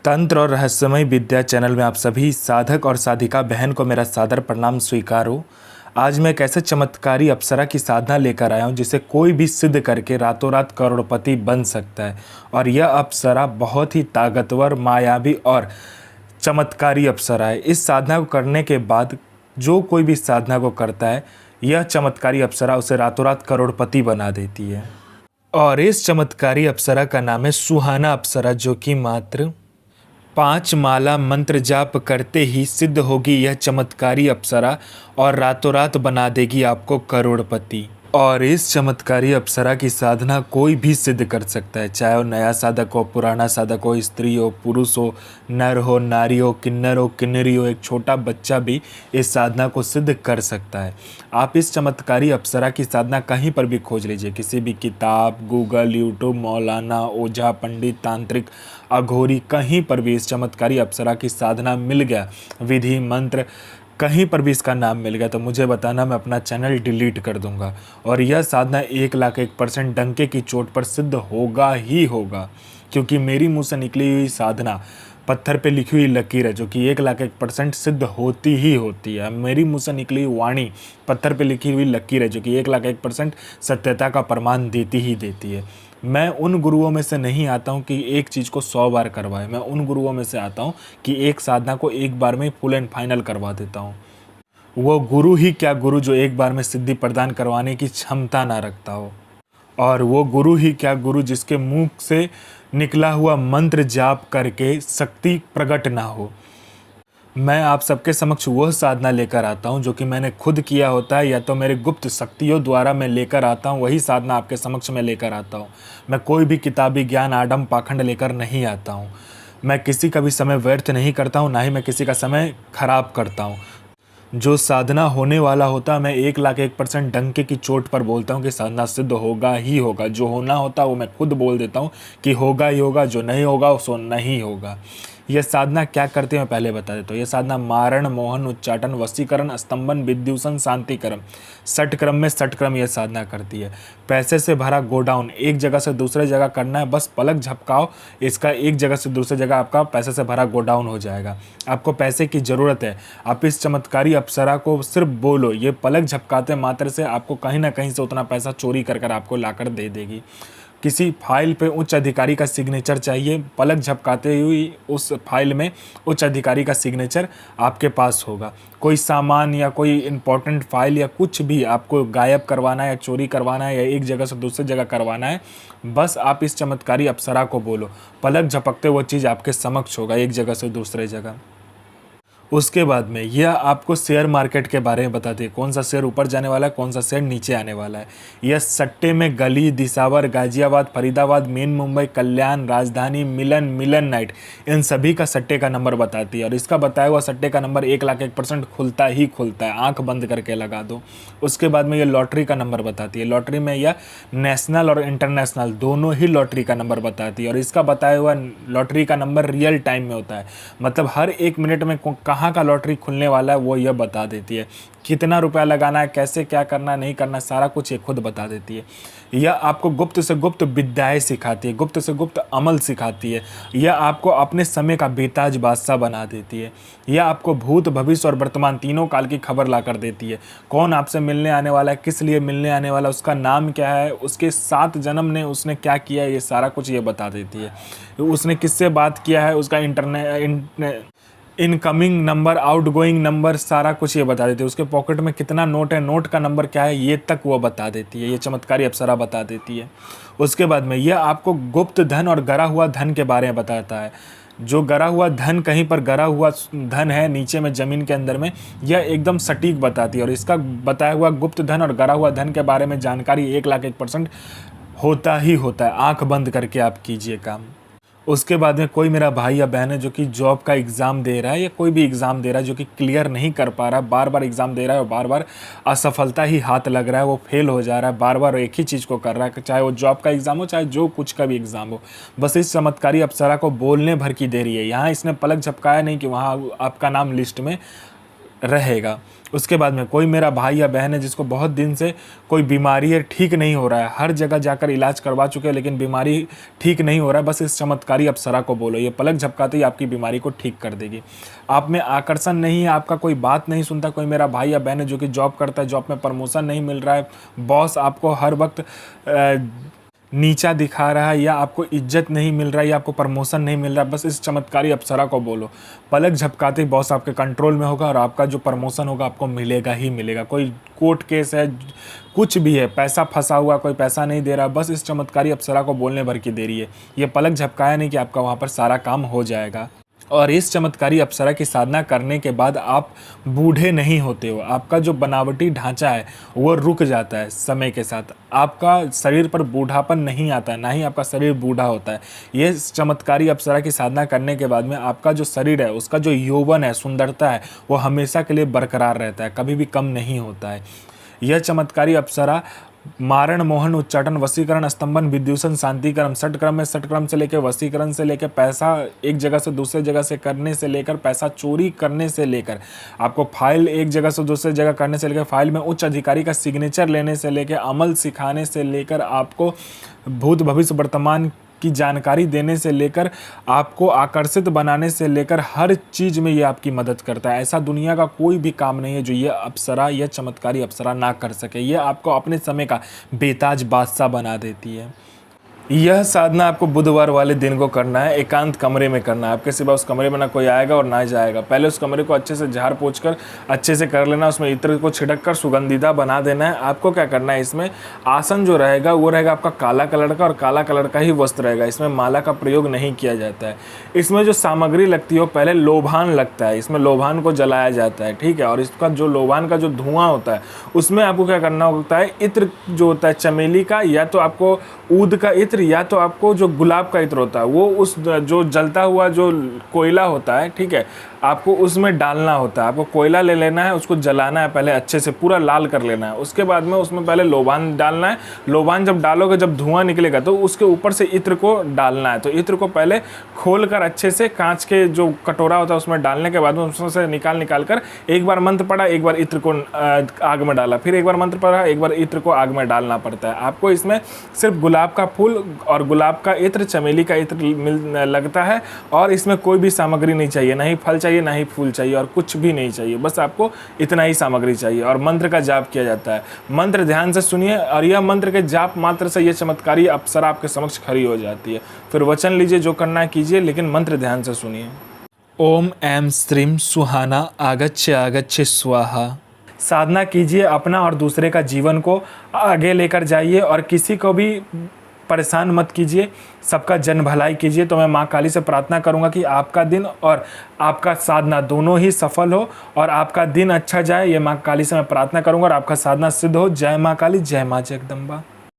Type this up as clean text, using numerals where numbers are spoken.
तंत्र और रहस्यमय विद्या चैनल में आप सभी साधक और साधिका बहन को मेरा सादर प्रणाम स्वीकार हो। आज मैं एक ऐसे चमत्कारी अप्सरा की साधना लेकर आया हूँ जिसे कोई भी सिद्ध करके रातों रात करोड़पति बन सकता है। और यह अप्सरा बहुत ही ताकतवर, मायावी और चमत्कारी अप्सरा है। इस साधना को करने के बाद जो कोई भी साधना को करता है, यह चमत्कारी अप्सरा उसे रातों रात करोड़पति बना देती है। और इस चमत्कारी अप्सरा का नाम है सुहाना अप्सरा, जो कि मात्र 5 माला मंत्र जाप करते ही सिद्ध होगी यह चमत्कारी अप्सरा और रातों रात बना देगी आपको करोड़पति। और इस चमत्कारी अप्सरा की साधना कोई भी सिद्ध कर सकता है, चाहे वो नया साधक हो, पुराना साधक हो, स्त्री हो, पुरुष हो, नर हो, नारी हो, किन्नर हो, किन्नरी हो, एक छोटा बच्चा भी इस साधना को सिद्ध कर सकता है। आप इस चमत्कारी अप्सरा की साधना कहीं पर भी खोज लीजिए, किसी भी किताब, गूगल, यूट्यूब, मौलाना, ओझा, पंडित, तांत्रिक, अघोरी, कहीं पर भी इस चमत्कारी अप्सरा की साधना मिल गया, विधि मंत्र कहीं पर भी इसका नाम मिल गया तो मुझे बताना, मैं अपना चैनल डिलीट कर दूंगा। और यह साधना 1,01% डंके की चोट पर सिद्ध होगा ही होगा, क्योंकि मेरी मुंह से निकली हुई साधना पत्थर पे लिखी हुई लकीर है, जो कि 1,01% सिद्ध होती ही होती है। मेरी मुंह से निकली हुई वाणी पत्थर पे लिखी हुई लकीर है, जो कि 1,01% सत्यता का प्रमाण देती ही देती है। मैं उन गुरुओं में से नहीं आता हूँ कि एक चीज़ को 100 बार करवाए। मैं उन गुरुओं में से आता हूँ कि एक साधना को एक बार में फुल एंड फाइनल करवा देता हूँ। वो गुरु ही क्या गुरु जो एक बार में सिद्धि प्रदान करवाने की क्षमता ना रखता हो, और वो गुरु ही क्या गुरु जिसके मुंह से निकला हुआ मंत्र जाप करके शक्ति प्रकट ना हो। मैं आप सबके समक्ष वह साधना लेकर आता हूं जो कि मैंने खुद किया होता है, या तो मेरे गुप्त शक्तियों द्वारा मैं लेकर आता हूं, वही साधना आपके समक्ष मैं लेकर आता हूं। मैं कोई भी किताबी ज्ञान, आडम पाखंड लेकर नहीं आता हूं। मैं किसी का भी समय व्यर्थ नहीं करता हूं, ना ही मैं किसी का समय खराब करता हूं। जो साधना होने वाला होता है, मैं 1,01% डंके की चोट पर बोलता हूँ कि साधना सिद्ध होगा ही होगा। जो होना होता है वो मैं खुद बोल देता हूँ कि होगा ही होगा, जो नहीं होगा सो नहीं होगा। यह साधना क्या करती है मैं पहले बता देता हूँ। यह साधना मारण, मोहन, उच्चाटन, वशीकरण, स्तंभन, विद्युषण, शांतिकरम, 6 क्रम में 6 क्रम यह साधना करती है। पैसे से भरा गोडाउन एक जगह से दूसरे जगह करना है, बस पलक झपकाओ, इसका एक जगह से दूसरी जगह आपका पैसे से भरा गोडाउन हो जाएगा। आपको पैसे की ज़रूरत है, आप इस चमत्कारी अप्सरा को सिर्फ बोलो, ये पलक झपकाते मात्र से आपको कहीं ना कहीं से उतना पैसा चोरी कर कर आपको लाकर दे देगी। किसी फाइल पे उच्च अधिकारी का सिग्नेचर चाहिए, पलक झपकाते हुई उस फाइल में उच्च अधिकारी का सिग्नेचर आपके पास होगा। कोई सामान या कोई इम्पोर्टेंट फाइल या कुछ भी आपको गायब करवाना है या चोरी करवाना है या एक जगह से दूसरी जगह करवाना है, बस आप इस चमत्कारी अप्सरा को बोलो, पलक झपकते वो चीज़ आपके समक्ष होगा एक जगह से दूसरे जगह। उसके बाद में यह आपको शेयर मार्केट के बारे में बताती है, कौन सा शेयर ऊपर जाने वाला है, कौन सा शेयर नीचे आने वाला है। यह सट्टे में गली, दिसावर, गाजियाबाद, फरीदाबाद, मेन मुंबई, कल्याण, राजधानी, मिलन, मिलन नाइट, इन सभी का सट्टे का नंबर बताती है। और इसका बताया हुआ सट्टे का नंबर 1,01% खुलता ही खुलता है, आंख बंद करके लगा दो। उसके बाद में यह लॉटरी का नंबर बताती है। लॉटरी में यह नेशनल और इंटरनेशनल दोनों ही लॉटरी का नंबर बताती है। और इसका बताया हुआ लॉटरी का नंबर रियल टाइम में होता है, मतलब हर 1 मिनट में कहाँ का लॉटरी खुलने वाला है वो यह बता देती है। कितना रुपया लगाना है, कैसे क्या करना नहीं करना, सारा कुछ ये खुद बता देती है। यह आपको गुप्त से गुप्त विद्याएं सिखाती है, गुप्त से गुप्त अमल सिखाती है। यह आपको अपने समय का बेताज बादशाह बना देती है। यह आपको भूत, भविष्य और वर्तमान तीनों काल की खबर ला कर देती है। कौन आपसे मिलने आने वाला है, किस लिए मिलने आने वाला है, उसका नाम क्या है, उसके 7 जन्म ने उसने क्या किया है, ये सारा कुछ ये बता देती है। उसने किससे बात किया है, उसका इनकमिंग नंबर, आउटगोइंग नंबर, सारा कुछ ये बता देती है। उसके पॉकेट में कितना नोट है, नोट का नंबर क्या है, ये तक वो बता देती है। ये चमत्कारी अप्सरा बता देती है। उसके बाद में यह आपको गुप्त धन और गरा हुआ धन के बारे में बताता है। जो गरा हुआ धन, कहीं पर गरा हुआ धन है नीचे में ज़मीन के अंदर में, यह एकदम सटीक बताती है। और इसका बताया हुआ गुप्त धन और गरा हुआ धन के बारे में जानकारी 1,01% होता ही होता है। आंख बंद करके आप कीजिए काम। उसके बाद में कोई मेरा भाई या बहन है जो कि जॉब का एग्ज़ाम दे रहा है या कोई भी एग्ज़ाम दे रहा है, जो कि क्लियर नहीं कर पा रहा है, बार बार एग्ज़ाम दे रहा है और बार बार असफलता ही हाथ लग रहा है, वो फेल हो जा रहा है, बार बार एक ही चीज़ को कर रहा है, चाहे वो जॉब का एग्ज़ाम हो, चाहे जो कुछ का भी एग्ज़ाम हो। बस इस चमत्कारी अप्सरा को बोलने भर की देरी है। यहाँ इसने पलक झपकाया नहीं कि वहाँ आपका नाम लिस्ट में रहेगा। उसके बाद में कोई मेरा भाई या बहन है जिसको बहुत दिन से कोई बीमारी है, ठीक नहीं हो रहा है, हर जगह जाकर इलाज करवा चुके हैं लेकिन बीमारी ठीक नहीं हो रहा है, बस इस चमत्कारी अप्सरा को बोलो, ये पलक झपकाते ही आपकी बीमारी को ठीक कर देगी। आप में आकर्षण नहीं है, आपका कोई बात नहीं सुनता, कोई मेरा भाई या बहन है जो कि जॉब करता है, जॉब में प्रमोशन नहीं मिल रहा है, बॉस आपको हर वक्त नीचा दिखा रहा है, या आपको इज्जत नहीं मिल रहा है, या आपको प्रमोशन नहीं मिल रहा है, बस इस चमत्कारी अप्सरा को बोलो, पलक झपकाते ही बॉस आपके कंट्रोल में होगा और आपका जो प्रमोशन होगा आपको मिलेगा ही मिलेगा। कोई कोर्ट केस है, कुछ भी है, पैसा फंसा हुआ, कोई पैसा नहीं दे रहा, बस इस चमत्कारी अप्सरा को बोलने भर की देरी है। ये पलक झपकाया नहीं कि आपका वहाँ पर सारा काम हो जाएगा। और इस चमत्कारी अप्सरा की साधना करने के बाद आप बूढ़े नहीं होते हो, आपका जो बनावटी ढांचा है वो रुक जाता है समय के साथ, आपका शरीर पर बूढ़ापन नहीं आता है, ना ही आपका शरीर बूढ़ा होता है। ये चमत्कारी अप्सरा की साधना करने के बाद में आपका जो शरीर है, उसका जो यौवन है, सुंदरता है, वो हमेशा के लिए बरकरार रहता है, कभी भी कम नहीं होता है। यह चमत्कारी अप्सरा मारण, मोहन, उच्चाटन, वशीकरण, स्तंभन, विद्यूषण, शांतिकरण, षटक्रम में षटक्रम से लेकर वशीकरण से लेकर पैसा एक जगह से दूसरे जगह से करने से लेकर पैसा चोरी करने से लेकर आपको फाइल एक जगह से दूसरे जगह करने से लेकर फाइल में उच्च अधिकारी का सिग्नेचर लेने से लेकर अमल सिखाने से लेकर आपको भूत भविष्य वर्तमान की जानकारी देने से लेकर आपको आकर्षित बनाने से लेकर हर चीज़ में ये आपकी मदद करता है। ऐसा दुनिया का कोई भी काम नहीं है जो ये अप्सरा, यह चमत्कारी अप्सरा ना कर सके। ये आपको अपने समय का बेताज बादशाह बना देती है। यह साधना आपको बुधवार वाले दिन को करना है, एकांत कमरे में करना है, आपके सिवा उस कमरे में ना कोई आएगा और ना जाएगा। पहले उस कमरे को अच्छे से झाड़ पोंछ कर अच्छे से कर लेना, उसमें इत्र को छिड़क कर सुगंधिता बना देना है। आपको क्या करना है, इसमें आसन जो रहेगा वो रहेगा आपका काला कलर का और काला कलर का ही वस्त्र रहेगा, इसमें माला का प्रयोग नहीं किया जाता है। इसमें जो सामग्री लगती है वो पहले लोभान लगता है, इसमें लोभान को जलाया जाता है, ठीक है। और इसका जो लोभान का जो धुआं होता है उसमें आपको क्या करना होता है, इत्र जो होता है चमेली का, या तो आपको ऊद का इत्र, या तो आपको जो गुलाब का इत्र होता है वो उस जो जलता हुआ जो कोयला होता है, ठीक है, आपको उसमें डालना होता है। आपको कोयला ले लेना है, उसको जलाना है, पहले अच्छे से पूरा लाल कर लेना है। उसके बाद में उसमें पहले लोबान डालना है। लोबान जब डालोगे, जब धुआं निकलेगा तो उसके ऊपर से इत्र को डालना है। तो इत्र को पहले खोल कर अच्छे से कांच के जो कटोरा होता है उसमें डालने के बाद में उसमें से निकाल कर एक बार मंत्र पढ़ा, एक बार इत्र को आग में डाला, फिर एक बार मंत्र पढ़ा, एक बार इत्र को आग में डालना पड़ता है। आपको इसमें सिर्फ गुलाब का फूल और गुलाब का इत्र, चमेली का इत्र लगता है, और इसमें कोई भी सामग्री नहीं चाहिए, ना ही फल चाहिए, ना ही फूल चाहिए, और कुछ भी नहीं चाहिए, बस आपको इतना ही सामग्री चाहिए। और मंत्र का जाप किया जाता है। मंत्र ध्यान से सुनिए, और यह मंत्र के जाप मात्र से यह चमत्कारी अप्सरा आपके समक्ष खड़ी हो जाती है। फिर वचन लीजिए, जो करना है कीजिए, लेकिन मंत्र ध्यान से सुनिए। ओम ऐं श्रीं सुहाना आगच्छ आगच्छ स्वाहा। साधना कीजिए, अपना और दूसरे का जीवन को आगे लेकर जाइए, और किसी को भी परेशान मत कीजिए, सबका जन भलाई कीजिए। तो मैं माँ काली से प्रार्थना करूँगा कि आपका दिन और आपका साधना दोनों ही सफल हो और आपका दिन अच्छा जाए। ये माँ काली से मैं प्रार्थना करूँगा और आपका साधना सिद्ध हो। जय माँ काली, जय माँ जगदम्बा।